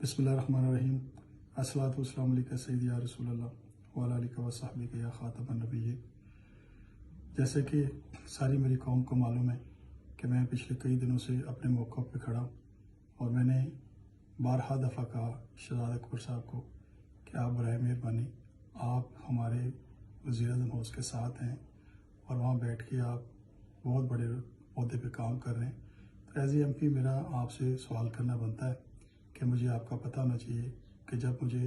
बिस्मिल्लाहिर्रहमानिर्रहीम। अस्सलातु वस्सलामु अलैका सय्यदी या रसूल अल्लाह व अला आलिका व सहबिका या खातमन नबिय्यीन। जैसे कि सारी मेरी कौम को मालूम है कि मैं पिछले कई दिनों से अपने मौक़िफ़ पे खड़ा हूँ और मैंने बारहा दफ़ा कहा शहजाद अकबर साहब को कि आप बराए मेहरबानी आप हमारे वज़ीर-ए-आज़म हाउस के साथ हैं और वहाँ बैठ के आप बहुत बड़े ओहदे पे काम कर रहे हैं। तो एज़ ए MP मेरा आपसे सवाल करना बनता है कि मुझे आपका पता होना चाहिए कि जब मुझे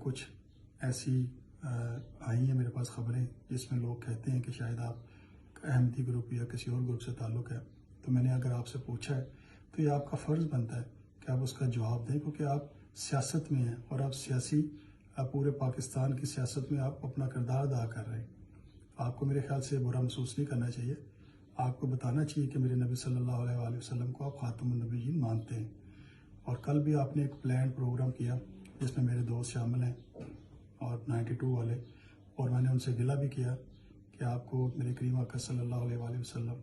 कुछ ऐसी आई हैं मेरे पास ख़बरें जिसमें लोग कहते हैं कि शायद आप अहमदी ग्रुप या किसी और ग्रुप से ताल्लुक़ है, तो मैंने अगर आपसे पूछा है तो ये आपका फ़र्ज़ बनता है कि आप उसका जवाब दें, क्योंकि आप सियासत में हैं और आप सियासी पूरे पाकिस्तान की सियासत में आप अपना किरदार अदा कर रहे हैं। आपको मेरे ख़्याल से बुरा महसूस नहीं करना चाहिए। आपको बताना चाहिए कि मेरे नबी सल्लल्लाहु अलैहि वसल्लम को आप खातमुन नबिय्यीन मानते हैं। और कल भी आपने एक प्लान प्रोग्राम किया जिसमें मेरे दोस्त शामिल हैं और 92 वाले, और मैंने उनसे गिला भी किया कि आपको मेरे करीम आका सल्लल्लाहु अलैहि वसल्लम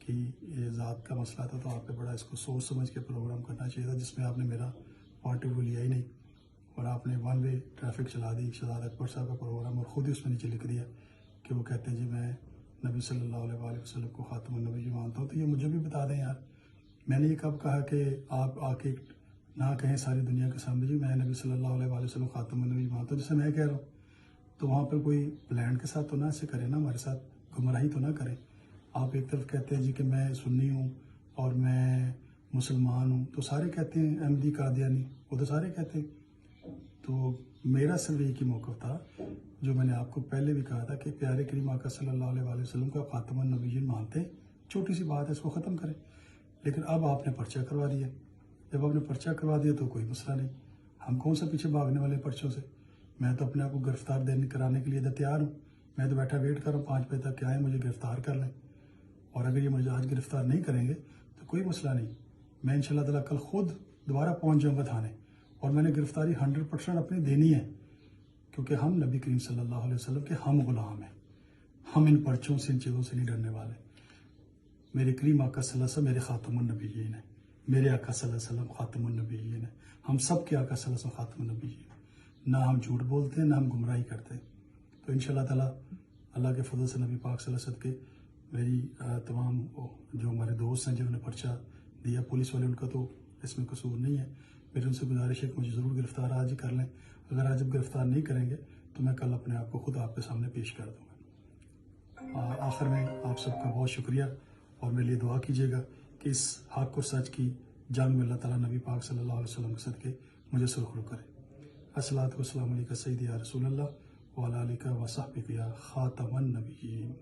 की ये ज़ात का मसला था, तो आपने बड़ा इसको सोच समझ के प्रोग्राम करना चाहिए था, जिसमें आपने मेरा पॉइंट ऑफ व्यू लिया ही नहीं और आपने वन वे ट्रैफिक चला दी शहजाद अकबर साहब का प्रोग्राम। और ख़ुद ही उसमें नीचे लिख दिया कि वो कहते हैं जी मैं नबी सल्लल्लाहु अलैहि वसल्लम को खातमुन नबिय्यीन मानता हूँ। तो ये मुझे भी बता दें यार, मैंने ये कब कहा कि आप आके ना कहें सारी दुनिया के सामने जी मैं नबी सल्लल्लाहु अलैहि वसल्लम खातमुन नबिय्यीन मानता हूँ, जैसे मैं कह रहा हूँ। तो वहाँ पर कोई प्लान के साथ तो ना ऐसे करें ना, हमारे साथ गुमराही तो ना करें। आप एक तरफ कहते हैं जी कि मैं सुन्नी हूँ और मैं मुसलमान हूँ, तो सारे कहते हैं अहमदी कादियानी, वो तो सारे कहते हैं। तो मेरा सिर्फ एक ही मौक़िफ़ था जो मैंने आपको पहले भी कहा था कि प्यारे करीम आका सल्लल्लाहु अलैहि वसल्लम को आप खातमुन नबिय्यीन मानते हैं, छोटी सी बात है, इसको ख़त्म करें। लेकिन अब आपने पर्चा करवा दिया। जब आपने पर्चा करवा दिया तो कोई मसला नहीं, हम कौन सा पीछे भागने वाले पर्चों से। मैं तो अपने आप को गिरफ़्तार कराने के लिए तैयार हूँ। मैं तो बैठा वेट कर रहा हूँ 5 बजे तक कि आए मुझे गिरफ़्तार कर लें, और अगर ये मुझे आज गिरफ़्तार नहीं करेंगे तो कोई मसला नहीं, मैं इंशाअल्लाह ताला कल ख़ुद दोबारा पहुँच जाऊँगा थाने और मैंने गिरफ़्तारी 100% अपनी देनी है, क्योंकि हम नबी करीम सल्लल्लाहु अलैहि वसल्लम के हम ग़ुलाम हैं। हम इन पर्चों से इन चीज़ों से नहीं डरने वाले। मेरे करीम आका सल्लल्लाहु अलैहि वसल्लम मेरे खातमुन नबिय्यीन है, मेरे आका सल्लल्लाहु अलैहि वसल्लम खातमुन नबिय्यीन है, हम सब के आका सल्लल्लाहु अलैहि वसल्लम खातमुन नबिय्यीन है। ना हम झूठ बोलते हैं ना हम गुमराही करते हैं। तो इंशाअल्लाह ताला अल्लाह के फजल से नबी पाक सल्लल्लाहु अलैहि वसल्लम के मेरी तमाम जो हमारे दोस्त हैं जिन्होंने पर्चा दिया, पुलिस वाले, उनका तो इसमें कसूर नहीं है। मेरी उनसे गुजारिश है कि मुझे ज़रूर गिरफ़्तार आज ही कर लें। अगर आज जब गिरफ़्तार नहीं करेंगे तो मैं कल अपने आप को खुद आपके सामने पेश कर दूँगा। आखिर में आप सबका बहुत शुक्रिया और मेरे लिए दुआ कीजिएगा कि इस हक़ और सच की जंग में अल्लाह ताला नबी पाक सल्लल्लाहु अलैहि वसल्लम के सदक़े मुझे सुरख़रू करे। अस्सलातु वस्सलामु अलैका सय्यदी या रसूल अल्लाह व अला आलिका व सहबिका या खातमन नबिय्यीन।